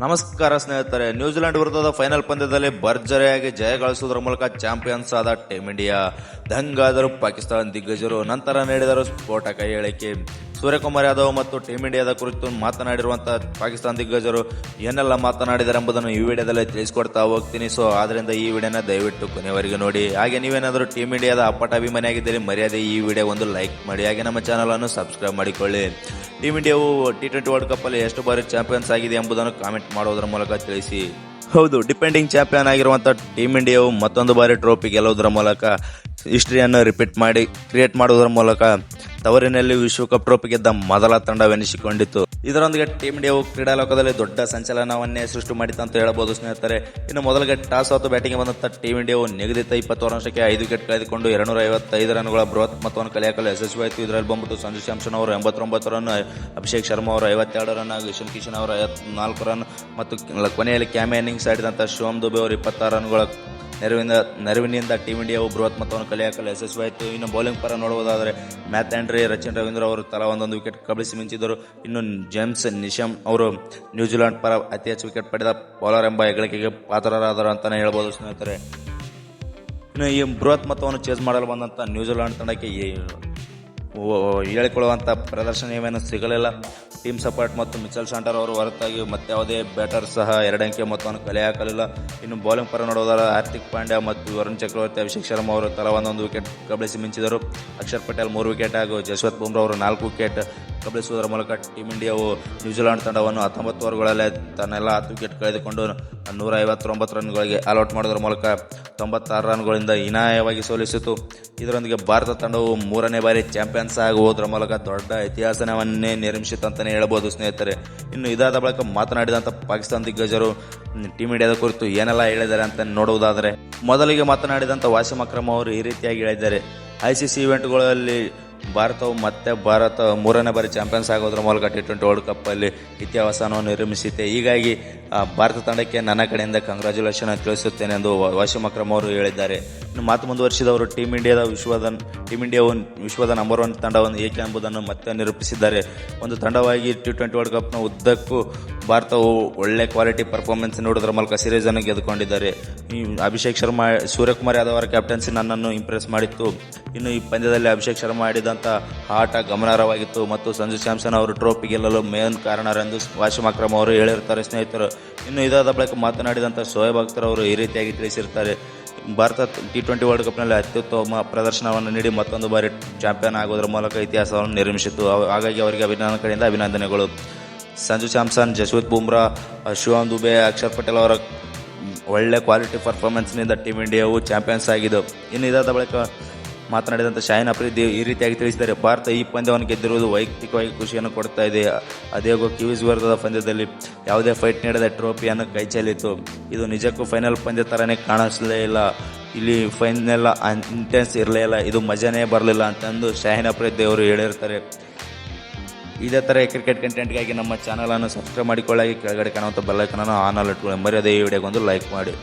ನಮಸ್ಕಾರ ಸ್ನೇಹಿತರೆ. ನ್ಯೂಜಿಲೆಂಡ್ ವಿರುದ್ಧದ ಫೈನಲ್ ಪಂದ್ಯದಲ್ಲಿ ಭರ್ಜರಿಯಾಗಿ ಜಯ ಗಳಿಸುವುದರ ಮೂಲಕ ಚಾಂಪಿಯನ್ಸ್ ಆದ ಟೀಮ್ ಇಂಡಿಯಾ ದಂಗಾದರು ಪಾಕಿಸ್ತಾನ ದಿಗ್ಗಜರು. ನಂತರ ನೀಡಿದರು ಸ್ಫೋಟಕ ಹೇಳಿಕೆ. ಸೂರ್ಯಕುಮಾರ್ ಯಾದವ್ ಮತ್ತು ಟೀಮ್ ಇಂಡಿಯಾದ ಕುರಿತು ಮಾತನಾಡಿರುವಂತಹ ಪಾಕಿಸ್ತಾನ ದಿಗ್ಗಜರು ಏನೆಲ್ಲ ಮಾತನಾಡಿದ್ದಾರೆ ಎಂಬುದನ್ನು ಈ ವಿಡಿಯೋದಲ್ಲಿ ತಿಳಿಸಿಕೊಡ್ತಾ ಹೋಗ್ತೀನಿ. ಸೊ ಆದ್ರಿಂದ ಈ ವಿಡಿಯೋನ ದಯವಿಟ್ಟು ಕೊನೆಯವರೆಗೆ ನೋಡಿ. ಹಾಗೆ ನೀವೇನಾದರೂ ಟೀಮ್ ಇಂಡಿಯಾದ ಅಪ್ಪಟ ಅಭಿಮಾನಿಯಾಗಿದ್ದರೆ ಮರ್ಯಾದೆ ಈ ವಿಡಿಯೋ ಒಂದು ಲೈಕ್ ಮಾಡಿ. ಹಾಗೆ ನಮ್ಮ ಚಾನಲ್ ಅನ್ನು ಸಬ್ಸ್ಕ್ರೈಬ್ ಮಾಡಿಕೊಳ್ಳಿ. ಟೀಮ್ ಇಂಡಿಯಾವು T20 ವರ್ಲ್ಡ್ ಕಪ್ ಅಲ್ಲಿ ಎಷ್ಟು ಬಾರಿ ಚಾಂಪಿಯನ್ಸ್ ಆಗಿದೆ ಎಂಬುದನ್ನು ಕಾಮೆಂಟ್ ಮಾಡೋದರ ಮೂಲಕ ತಿಳಿಸಿ. ಹೌದು, ಡಿಪೆಂಡಿಂಗ್ ಚಾಂಪಿಯನ್ ಆಗಿರುವಂತಹ ಟೀಮ್ ಇಂಡಿಯಾವು ಮತ್ತೊಂದು ಬಾರಿ ಟ್ರೋಫಿ ಗೆಲ್ಲುವುದರ ಮೂಲಕ ಹಿಸ್ಟ್ರಿಯನ್ನು ಕ್ರಿಯೇಟ್ ಮಾಡುವುದರ ಮೂಲಕ ತವರಿನಲ್ಲಿ ವಿಶ್ವಕಪ್ ಟ್ರೋಫಿ ಗೆದ್ದ ಮೊದಲ ತಂಡವೆನಿಸಿಕೊಂಡಿತು. ಇದರೊಂದಿಗೆ ಟೀಮ್ ಇಂಡಿಯಾವು ಕ್ರೀಡಾ ಲೋಕದಲ್ಲಿ ದೊಡ್ಡ ಸಂಚಲನವನ್ನೇ ಸೃಷ್ಟಿ ಮಾಡಿತು ಅಂತ ಹೇಳಬಹುದು ಸ್ನೇಹಿತರೆ. ಇನ್ನು ಮೊದಲಿಗೆ ಟಾಸ್ ಹೊತ್ತು ಬ್ಯಾಟಿಂಗ್ ಬಂದಂತ ಟೀಮ್ ಇಂಡಿಯಾವು ನಿಗದಿತ 20 ಓವರ್ಗೆ 5 ವಿಕೆಟ್ ಕಳೆದುಕೊಂಡು 255 ರನ್ಗಳ ಬೃಹತ್ ಮೊತ್ತವನ್ನು ಕಲೆಹಾಕಲು ಯಶಸ್ವಿಯಾಯಿತು. ಇದರಲ್ಲಿ ಬಂದ್ಬಿಟ್ಟು ಸಂಜು ಸ್ಯಾಮ್ಸನ್ ಅವರು 89 ರನ್, ಅಭಿಷೇಕ್ ಶರ್ಮಾ ಅವರು 52 ರನ್, ಇಶಾನ್ ಕಿಶನ್ ಅವರು 54 ರನ್ ಮತ್ತು ಕೊನೆಯಲ್ಲಿ ಕ್ಯಾಮೆ ಇನ್ನಿಂಗ್ಸ್ ಆಡಿದಂತಹ ಶಿವಮ್ ದುಬೆ ಅವರು 26 ರನ್ಗಳ ನೆರವಿನಿಂದ ಟೀಮ್ ಇಂಡಿಯಾವು ಬೃಹತ್ ಮೊತ್ತವನ್ನು ಕಲೆಹಾಕಲು ಯಶಸ್ವಿಯಾಯಿತು. ಇನ್ನು ಬೌಲಿಂಗ್ ಪರ ನೋಡುವುದಾದರೆ ಮ್ಯಾಥ್ ಆಂಡ್ರೆ, ರಚಿನ್ ರವೀಂದ್ರ ಅವರು ತಲಾ ಒಂದೊಂದು ವಿಕೆಟ್ ಕಬಳಿಸಿ ಮಿಂಚಿದರು. ಇನ್ನು ಜೇಮ್ಸ್ ನಿಶಮ್ ಅವರು ನ್ಯೂಜಿಲೆಂಡ್ ಪರ ಅತಿ ಹೆಚ್ಚು ವಿಕೆಟ್ ಪಡೆದ ಬೌಲರ್ ಎಂಬ ಹೆಗ್ಗಳಿಕೆಗೆ ಪಾತ್ರರಾದರು ಅಂತಾನೆ ಹೇಳ್ಬೋದು ಸ್ನೇಹಿತರೆ. ಇನ್ನು ಈ ಬೃಹತ್ ಮೊತ್ತವನ್ನು ಚೇಸ್ ಮಾಡಲು ಬಂದಂತ ನ್ಯೂಜಿಲೆಂಡ್ ತಂಡಕ್ಕೆ ಹೇಳಿಕೊಳ್ಳುವಂತ ಪ್ರದರ್ಶನ ಏನೇನು ಸಿಗಲಿಲ್ಲ. ಟೀಮ್ ಸಪೋರ್ಟ್ ಮತ್ತು ಮಿಚೆಲ್ ಶಾಂಟರ್ ಅವರು ಹೊರತಾಗಿ ಮತ್ತೆ ಯಾವುದೇ ಬ್ಯಾಟರ್ ಸಹ 2 ಅಂಕಿಯ ಮೊತ್ತವನ್ನು ಕಲೆ ಹಾಕಲಿಲ್ಲ. ಇನ್ನು ಬೌಲಿಂಗ್ ಪರ ನೋಡೋದಾರ ಹಾರ್ದಿಕ್ ಪಾಂಡ್ಯ ಮತ್ತು ವರುಣ್ ಚಕ್ರವರ್ತಿ, ಅಭಿಷೇಕ್ ಶರ್ಮಾ ಅವರು ತಲಾ ಒಂದೊಂದು ವಿಕೆಟ್ ಕಬಳಿಸಿ ಮಿಂಚಿದರು. ಅಕ್ಷರ್ ಪಟೇಲ್ 3 ವಿಕೆಟ್ ಹಾಗೂ ಜಸ್ವಂತ್ ಬುಮ್ರಾ ಅವರು 4 ವಿಕೆಟ್ ಕಬಳಿಸುವುದರ ಮೂಲಕ ಟೀಮ್ ಇಂಡಿಯಾವು ನ್ಯೂಜಿಲೆಂಡ್ ತಂಡವನ್ನು 19 ಓವರ್ಗಳಲ್ಲಿ ತನ್ನೆಲ್ಲ 10 ವಿಕೆಟ್ ಕಳೆದುಕೊಂಡು 159 ರನ್ಗಳಿಗೆ ಆಲ್ಔಟ್ ಮಾಡುವುದರ ಮೂಲಕ 96 ರನ್ಗಳಿಂದ ಹೀನಾಯವಾಗಿ ಸೋಲಿಸಿತು. ಇದರೊಂದಿಗೆ ಭಾರತ ತಂಡವು 3ನೇ ಬಾರಿ ಚಾಂಪಿಯನ್ಸ್ ಆಗುವುದರ ಮೂಲಕ ದೊಡ್ಡ ಇತಿಹಾಸವನ್ನೇ ನಿರ್ಮಿಸಿತು ಅಂತಾನೆ ಹೇಳಬಹುದು ಸ್ನೇಹಿತರೆ. ಇನ್ನು ಇದಾದ ಬಳಿಕ ಮಾತನಾಡಿದಂತ ಪಾಕಿಸ್ತಾನ ದಿಗ್ಗಜರು ಟೀಮ್ ಇಂಡಿಯಾದ ಕುರಿತು ಏನೆಲ್ಲ ಹೇಳಿದ್ದಾರೆ ಅಂತ ನೋಡುವುದಾದರೆ, ಮೊದಲಿಗೆ ಮಾತನಾಡಿದಂತ ವಾಸಿಂ ಅಕ್ರಮ್ ಅವರು ಈ ರೀತಿಯಾಗಿ ಹೇಳಿದ್ದಾರೆ. ICC ಇವೆಂಟ್ಗಳಲ್ಲಿ ಭಾರತವು 3ನೇ ಬಾರಿ ಚಾಂಪಿಯನ್ಸ್ ಆಗೋದ್ರ ಮೂಲಕ T20 ವರ್ಲ್ಡ್ ಕಪ್ ಅಲ್ಲಿ ಇತಿಹಾಸವನ್ನು ನಿರ್ಮಿಸಿದೆ. ಹೀಗಾಗಿ ಭಾರತ ತಂಡಕ್ಕೆ ನನ್ನ ಕಡೆಯಿಂದ ಕಂಗ್ರಾಚುಲೇಷನ್ ತಿಳಿಸುತ್ತೇನೆ ಎಂದು ವಾಸಿಂ ಅಕ್ರಮ್ ಅವರು ಹೇಳಿದ್ದಾರೆ. ಇನ್ನು ಮಾತು ಮುಂದುವರಿಸಿದವರು ಟೀಮ್ ಇಂಡಿಯಾವು ವಿಶ್ವದ ನಂಬರ್ 1 ತಂಡವನ್ನು ಏಕೆ ಎಂಬುದನ್ನು ಮತ್ತೆ ನಿರೂಪಿಸಿದ್ದಾರೆ. ಒಂದು ತಂಡವಾಗಿ T20 ವರ್ಲ್ಡ್ ಕಪ್ನ ಉದ್ದಕ್ಕೂ ಭಾರತವು ಒಳ್ಳೆ ಕ್ವಾಲಿಟಿ ಪರ್ಫಾರ್ಮೆನ್ಸ್ ನೀಡುವುದರ ಮೂಲಕ ಸೀರೀಸ್ ಅನ್ನು ಗೆದ್ದುಕೊಂಡಿದ್ದಾರೆ. ಈ ಅಭಿಷೇಕ್ ಶರ್ಮಾ, ಸೂರ್ಯಕುಮಾರ್ ಯಾದವ್ ಅವರ ಕ್ಯಾಪ್ಟನ್ಸಿ ನನ್ನನ್ನು ಇಂಪ್ರೆಸ್ ಮಾಡಿತ್ತು. ಇನ್ನು ಈ ಪಂದ್ಯದಲ್ಲಿ ಅಭಿಷೇಕ್ ಶರ್ಮಾ ಆಡಿದಂತ ಆಟ ಗಮನಾರ್ಹವಾಗಿತ್ತು ಮತ್ತು ಸಂಜು ಸ್ಯಾಮ್ಸನ್ ಅವರು ಟ್ರೋಫಿ ಗೆಲ್ಲಲು ಮೇನ್ ಕಾರಣರೆಂದು ವಾಸಿಂ ಅಕ್ರಮ್ ಅವರು ಹೇಳಿರುತ್ತಾರೆ ಸ್ನೇಹಿತರು. ಇನ್ನು ಇದಾದ ಬಳಿಕ ಮಾತನಾಡಿದಂತ ಶೋಯಬ್ ಅಖ್ತರ್ ಅವರು ಈ ರೀತಿಯಾಗಿ ತಿಳಿಸಿರುತ್ತಾರೆ. ಭಾರತ T20 ವರ್ಲ್ಡ್ ಕಪ್ನಲ್ಲಿ ಅತ್ಯುತ್ತಮ ಪ್ರದರ್ಶನವನ್ನು ನೀಡಿ ಮತ್ತೊಂದು ಬಾರಿ ಚಾಂಪಿಯನ್ ಆಗುವುದರ ಮೂಲಕ ಇತಿಹಾಸವನ್ನು ನಿರ್ಮಿಸಿತು. ಹಾಗಾಗಿ ಅವರಿಗೆ ಕಡೆಯಿಂದ ಅಭಿನಂದನೆಗಳು. ಸಂಜು ಸ್ಯಾಮ್ಸನ್, ಜಸ್ವಂತ್ ಬುಮ್ರಾ, ಶಿವಮ್ ದುಬೆ, ಅಕ್ಷರ್ ಪಟೇಲ್ ಅವರ ಒಳ್ಳೆ ಕ್ವಾಲಿಟಿ ಪರ್ಫಾರ್ಮೆನ್ಸ್ನಿಂದ ಟೀಮ್ ಇಂಡಿಯಾವು ಚಾಂಪಿಯನ್ಸ್ ಆಗಿದೆ. ಇನ್ನು ಇದಾದ ಬಳಿಕ ಮಾತನಾಡಿದಂಥ ಶಾಹಿನ್ ಅಫ್ರಿದಿ ಈ ರೀತಿಯಾಗಿ ತಿಳಿಸಿದ್ದಾರೆ. ಭಾರತ ಈ ಪಂದ್ಯವನ್ನು ಗೆದ್ದಿರುವುದು ವೈಯಕ್ತಿಕವಾಗಿ ಖುಷಿಯನ್ನು ಕೊಡ್ತಾ ಇದೆ. ಅದೇಗೋ ಕಿವೀಸ್ ವಿರುದ್ಧದ ಪಂದ್ಯದಲ್ಲಿ ಯಾವುದೇ ಫೈಟ್ ನೀಡದ ಟ್ರೋಫಿಯನ್ನು ಕೈಚೆಲ್ಲಿತು. ಇದು ನಿಜಕ್ಕೂ ಫೈನಲ್ ಪಂದ್ಯ ತರನೇ ಕಾಣಿಸಲೇ ಇಲ್ಲ. ಇಲ್ಲಿ ಫೈನಲ್ ಇಂಟೆನ್ಸ್ ಇರಲೇ ಇಲ್ಲ, ಇದು ಮಜಾನೇ ಬರಲಿಲ್ಲ ಅಂತಂದು ಶಾಹಿನ್ ಅಫ್ರಿದಿ ಅವರು ಹೇಳಿರ್ತಾರೆ. ಇದೇ ಥರ ಕ್ರಿಕೆಟ್ ಕಂಟೆಂಟ್ಗಾಗಿ ನಮ್ಮ ಚಾನಲನ್ನು ಸಬ್ಸ್ಕ್ರೈಬ್ ಮಾಡಿಕೊಳ್ಳಿ. ಕೆಳಗಡೆ ಕಾಣುವಂಥ ಬೆಲ್ ಐಕಾನ್ ಅನ್ನು ಆನ್ ಅಲ್ಲಿ ಇಟ್ಕೊಳ್ಳಿ. ಮರ್ಯಾದೆ ಈ ವಿಡಿಯೋಗೊಂದು ಲೈಕ್ ಮಾಡಿ.